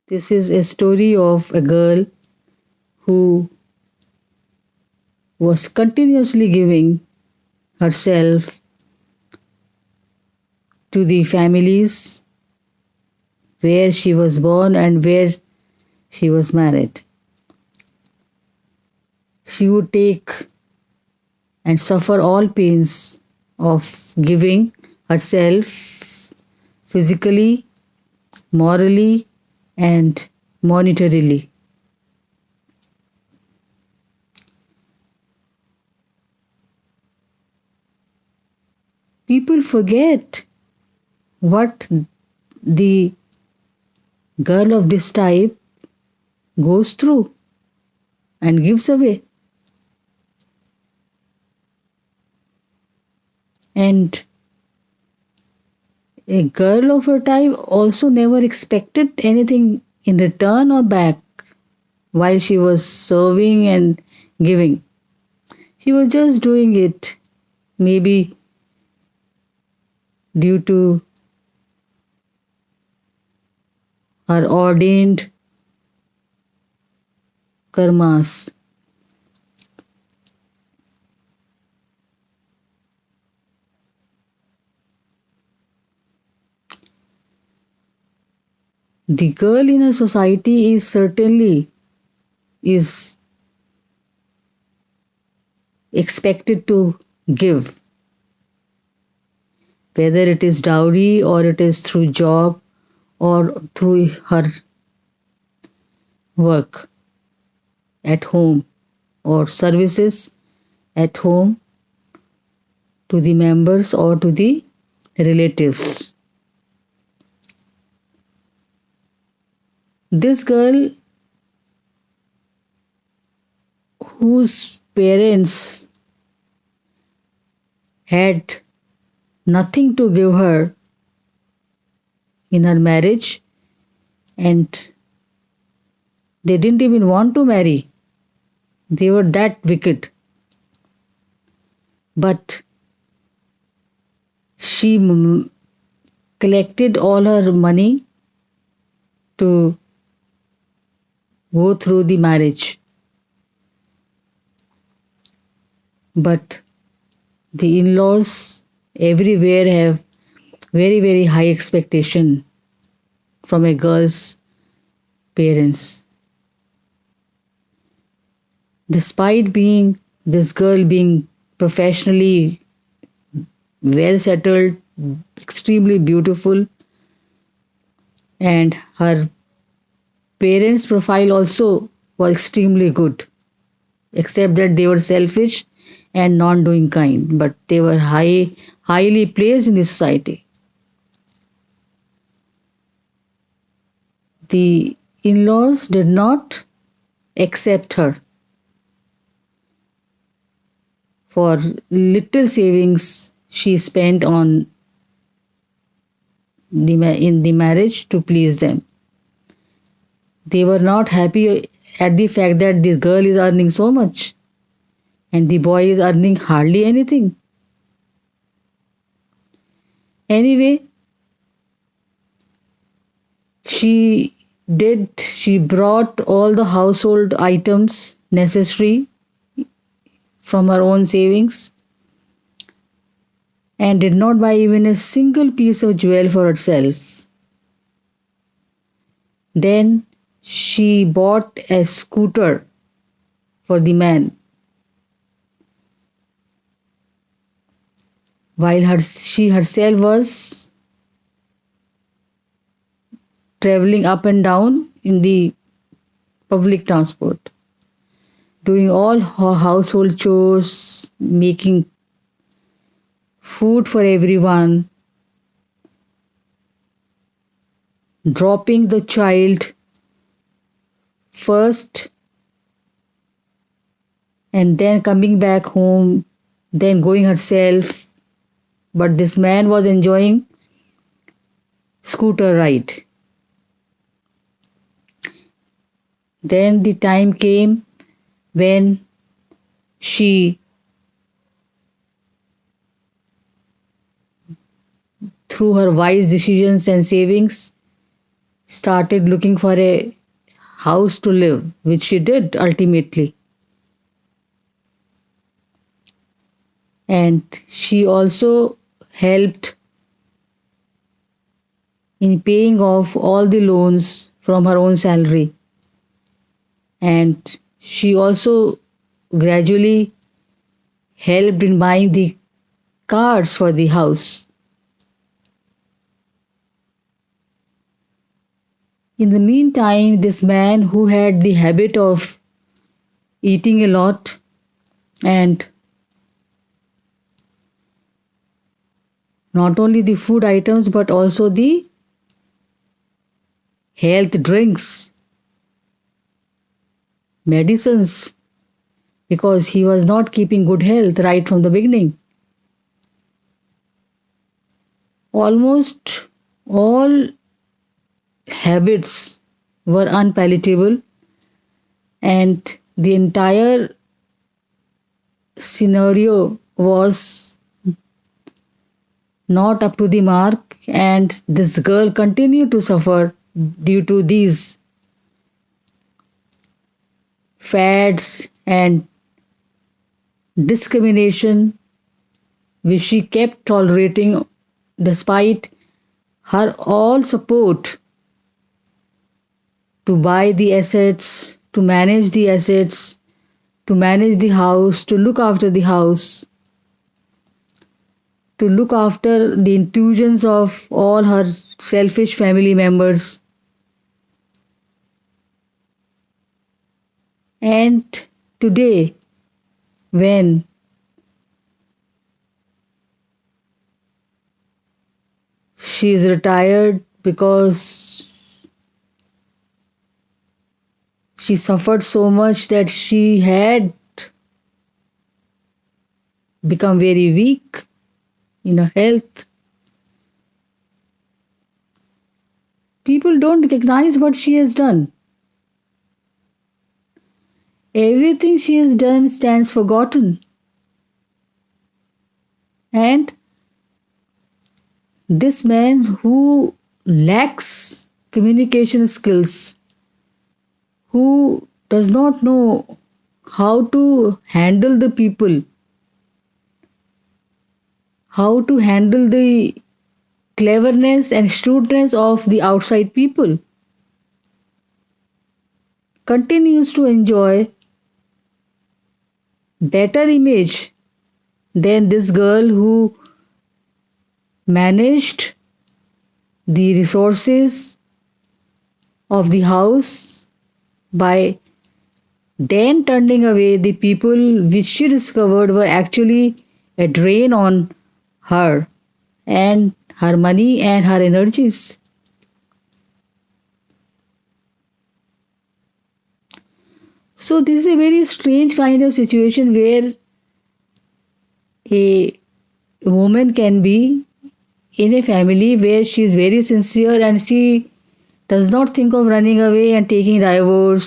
This is a story of a girl who was continuously giving herself to the families where she was born and where she was married. She would take and suffer all pains of giving herself physically, morally, and monetarily. People forget what the girl of this type goes through and gives away. And a girl of her type also never expected anything in return or back while she was serving and giving. She was just doing it, maybe due to her ordained karmas. The girl in a society is certainly is expected to give, whether it is dowry or it is through job or through her work at home or services at home to the members or to the relatives. This girl whose parents had nothing to give her in her marriage and they didn't even want to marry. They were that wicked. But she collected all her money to go through the marriage. But the in-laws everywhere have very, very high expectation from a girl's parents. Despite being this girl being professionally well settled, extremely beautiful, and her parents' profile also was extremely good, except that they were selfish and non-doing kind, but they were highly placed in the society. The in-laws did not accept her for little savings she spent on in the marriage to please them. They were not happy at the fact that this girl is earning so much and the boy is earning hardly anything. Anyway, she brought all the household items necessary from her own savings and did not buy even a single piece of jewel for herself. Then she bought a scooter for the man while she herself was traveling up and down in the public transport, doing all her household chores, making food for everyone, dropping the child first and then coming back home, then going herself. But this man was enjoying scooter ride. Then the time came when she, through her wise decisions and savings, started looking for a house to live, which she did ultimately. And she also helped in paying off all the loans from her own salary. And she also gradually helped in buying the cars for the house. In the meantime, this man who had the habit of eating a lot and not only the food items but also the health drinks, medicines, because he was not keeping good health right from the beginning. Almost all habits were unpalatable, and the entire scenario was not up to the mark, and this girl continued to suffer due to these fads and discrimination which she kept tolerating despite her all support to buy the assets, to manage the assets, to manage the house, to look after the house, to look after the intrusions of all her selfish family members. And today, when she is retired because she suffered so much that she had become very weak in her health, people don't recognize what she has done. Everything she has done stands forgotten. And this man who lacks communication skills, who does not know how to handle the people, how to handle the cleverness and shrewdness of the outside people, continues to enjoy better image than this girl who managed the resources of the house by then turning away the people which she discovered were actually a drain on her and her money and her energies. So, this is a very strange kind of situation where a woman can be in a family where she is very sincere and she does not think of running away and taking divorce